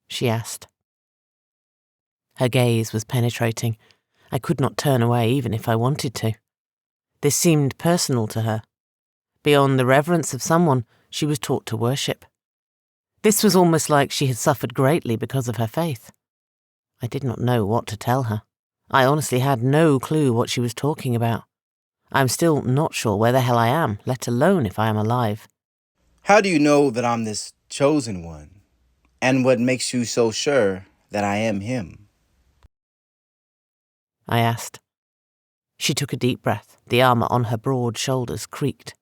she asked. Her gaze was penetrating. I could not turn away even if I wanted to. This seemed personal to her. Beyond the reverence of someone she was taught to worship. This was almost like she had suffered greatly because of her faith. I did not know what to tell her. I honestly had no clue what she was talking about. I'm still not sure where the hell I am, let alone if I am alive. How do you know that I'm this chosen one? And what makes you so sure that I am him? I asked. She took a deep breath. The armor on her broad shoulders creaked.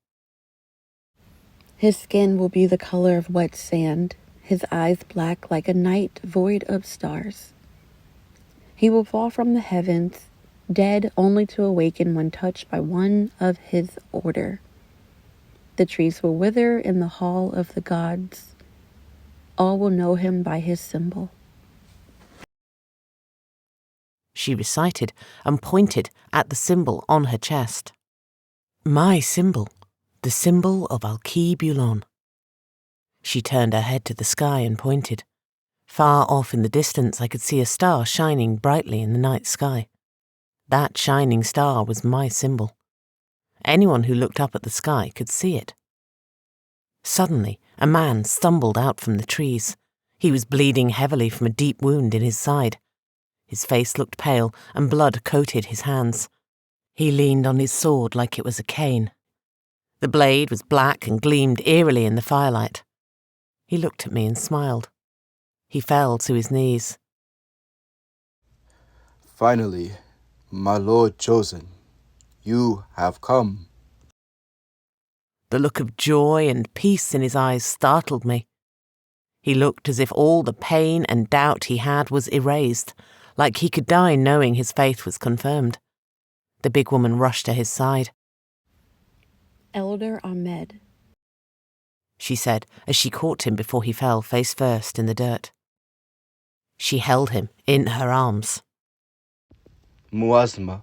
His skin will be the color of wet sand, his eyes black like a night void of stars. He will fall from the heavens, dead only to awaken when touched by one of his order. The trees will wither in the hall of the gods. All will know him by his symbol. She recited and pointed at the symbol on her chest. My symbol, the symbol of Alki-Bulon. She turned her head to the sky and pointed. Far off in the distance I could see a star shining brightly in the night sky. That shining star was my symbol. Anyone who looked up at the sky could see it. Suddenly, a man stumbled out from the trees. He was bleeding heavily from a deep wound in his side. His face looked pale and blood coated his hands. He leaned on his sword like it was a cane. The blade was black and gleamed eerily in the firelight. He looked at me and smiled. He fell to his knees. Finally, my Lord chosen, you have come. The look of joy and peace in his eyes startled me. He looked as if all the pain and doubt he had was erased, like he could die knowing his faith was confirmed. The big woman rushed to his side. Elder Ahmed, she said as she caught him before he fell face first in the dirt. She held him in her arms. Muazma,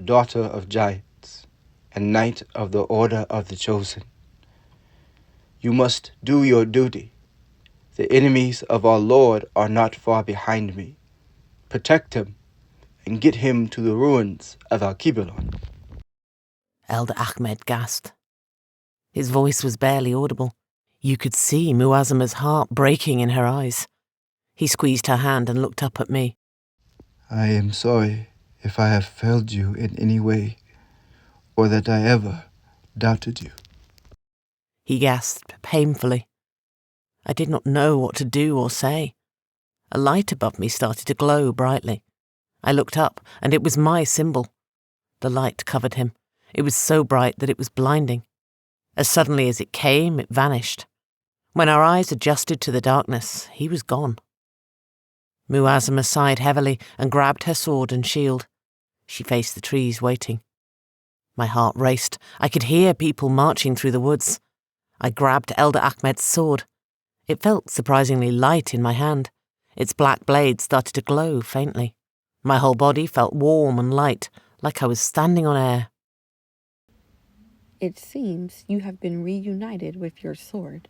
daughter of giants, and knight of the Order of the Chosen. You must do your duty. The enemies of our Lord are not far behind me. Protect him, and get him to the ruins of Alki-Bulon. Elder Ahmed gasped. His voice was barely audible. You could see Muazma's heart breaking in her eyes. He squeezed her hand and looked up at me. I am sorry if I have failed you in any way, or that I ever doubted you. He gasped painfully. I did not know what to do or say. A light above me started to glow brightly. I looked up, and it was my symbol. The light covered him. It was so bright that it was blinding. As suddenly as it came, it vanished. When our eyes adjusted to the darkness, he was gone. Muazma sighed heavily and grabbed her sword and shield. She faced the trees, waiting. My heart raced. I could hear people marching through the woods. I grabbed Elder Ahmed's sword. It felt surprisingly light in my hand. Its black blade started to glow faintly. My whole body felt warm and light, like I was standing on air. it seems you have been reunited with your sword,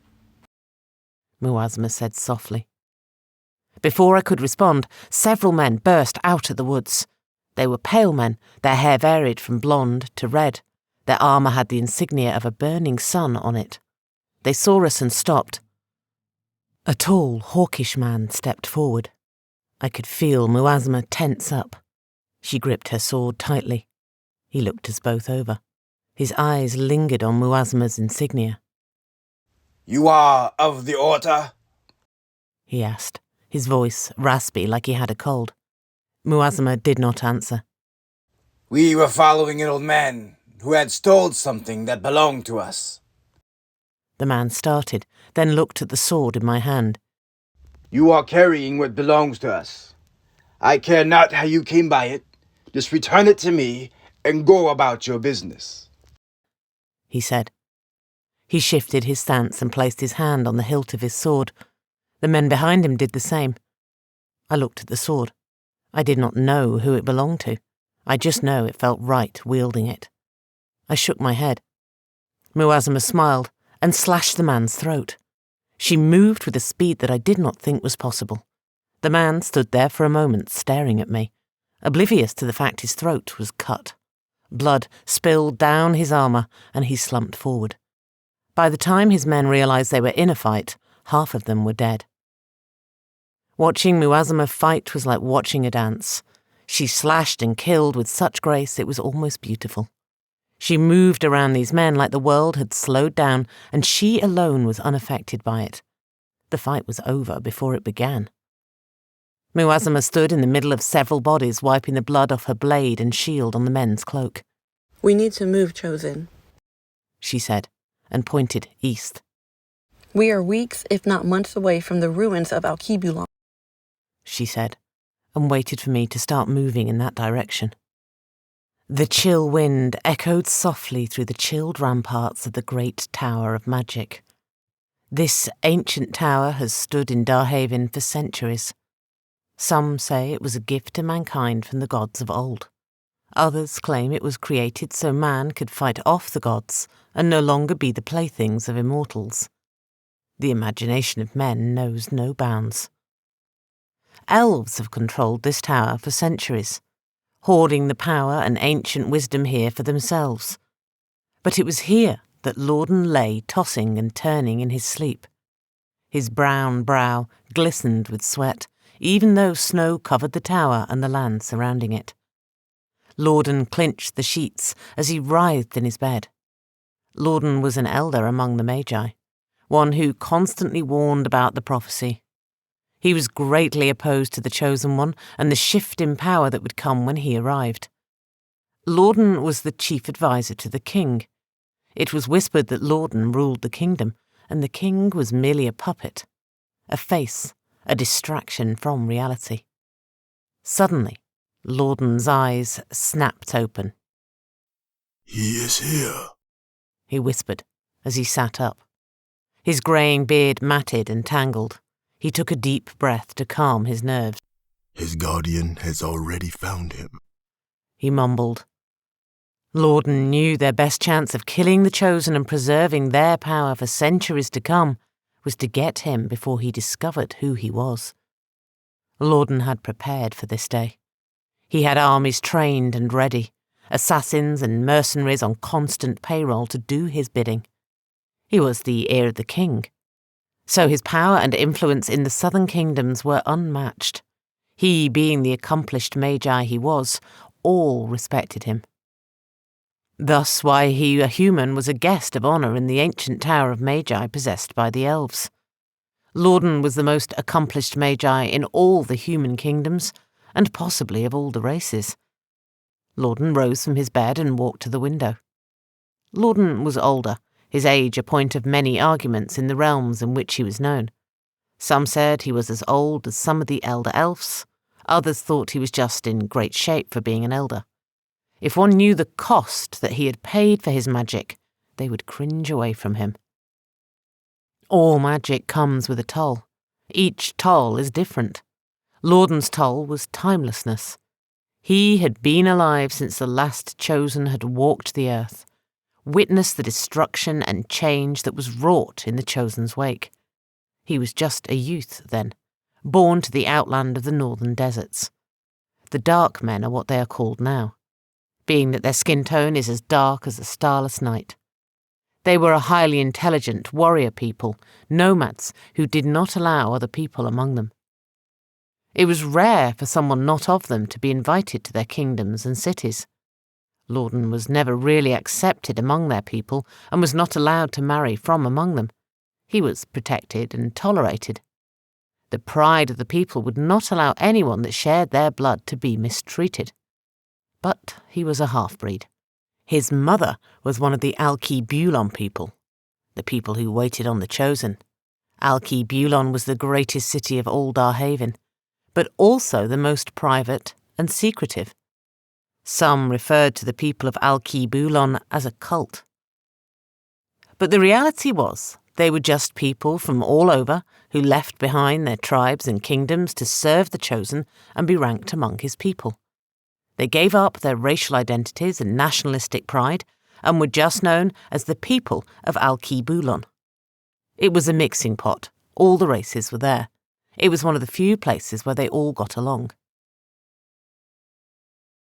Muazma said softly. Before I could respond, several men burst out of the woods. They were pale men, their hair varied from blonde to red. Their armour had the insignia of a burning sun on it. They saw us and stopped. A tall, hawkish man stepped forward. I could feel Muazma tense up. She gripped her sword tightly. He looked us both over. His eyes lingered on Muazma's insignia. You are of the Order? He asked, his voice raspy like he had a cold. Muazma did not answer. We were following an old man who had stolen something that belonged to us. The man started, then looked at the sword in my hand. You are carrying what belongs to us. I care not how you came by it. Just return it to me and go about your business, he said. He shifted his stance and placed his hand on the hilt of his sword. The men behind him did the same. I looked at the sword. I did not know who it belonged to. I just know it felt right wielding it. I shook my head. Muazma smiled and slashed the man's throat. She moved with a speed that I did not think was possible. The man stood there for a moment staring at me, oblivious to the fact his throat was cut. Blood spilled down his armour and he slumped forward. By the time his men realised they were in a fight, half of them were dead. Watching Muazama fight was like watching a dance. She slashed and killed with such grace it was almost beautiful. She moved around these men like the world had slowed down, and she alone was unaffected by it. The fight was over before it began. Muazama stood in the middle of several bodies, wiping the blood off her blade and shield on the men's cloak. "We need to move, Chosen," she said, and pointed east. "We are weeks, if not months away from the ruins of Al-Kibulon," she said, and waited for me to start moving in that direction. The chill wind echoed softly through the chilled ramparts of the great Tower of Magic. This ancient tower has stood in Darhaven for centuries. Some say it was a gift to mankind from the gods of old. Others claim it was created so man could fight off the gods and no longer be the playthings of immortals. The imagination of men knows no bounds. Elves have controlled this tower for centuries, hoarding the power and ancient wisdom here for themselves. But it was here that Lorden lay tossing and turning in his sleep. His brown brow glistened with sweat, even though snow covered the tower and the land surrounding it. Lorden clinched the sheets as he writhed in his bed. Lorden was an elder among the Magi, one who constantly warned about the prophecy. He was greatly opposed to the Chosen One and the shift in power that would come when he arrived. Lorden was the chief advisor to the king. It was whispered that Lorden ruled the kingdom, and the king was merely a puppet, a face, a distraction from reality. Suddenly, Lorden's eyes snapped open. "He is here," he whispered as he sat up. His greying beard matted and tangled. He took a deep breath to calm his nerves. "His guardian has already found him," he mumbled. Lorden knew their best chance of killing the Chosen and preserving their power for centuries to come was to get him before he discovered who he was. Lorden had prepared for this day. He had armies trained and ready, assassins and mercenaries on constant payroll to do his bidding. He was the heir of the king. So his power and influence in the southern kingdoms were unmatched. He, being the accomplished Magi he was, all respected him. Thus why he, a human, was a guest of honour in the ancient Tower of Magi possessed by the elves. Lorden was the most accomplished Magi in all the human kingdoms, and possibly of all the races. Lorden rose from his bed and walked to the window. Lorden was older, his age a point of many arguments in the realms in which he was known. Some said he was as old as some of the elder elves, others thought he was just in great shape for being an elder. If one knew the cost that he had paid for his magic, they would cringe away from him. All magic comes with a toll. Each toll is different. Lorden's toll was timelessness. He had been alive since the last Chosen had walked the earth, witnessed the destruction and change that was wrought in the Chosen's wake. He was just a youth then, born to the outland of the northern deserts. The dark men are what they are called now, being that their skin tone is as dark as the starless night. They were a highly intelligent warrior people, nomads who did not allow other people among them. It was rare for someone not of them to be invited to their kingdoms and cities. Lorden was never really accepted among their people and was not allowed to marry from among them. He was protected and tolerated. The pride of the people would not allow anyone that shared their blood to be mistreated. But he was a half-breed. His mother was one of the Al-Kibulon people, the people who waited on the Chosen. Al-Kibulon was the greatest city of all Darhaven, but also the most private and secretive. Some referred to the people of Al-Kibulon as a cult. But the reality was they were just people from all over who left behind their tribes and kingdoms to serve the Chosen and be ranked among his people. They gave up their racial identities and nationalistic pride and were just known as the people of Al-Kibulon. It was a mixing pot. All the races were there. It was one of the few places where they all got along.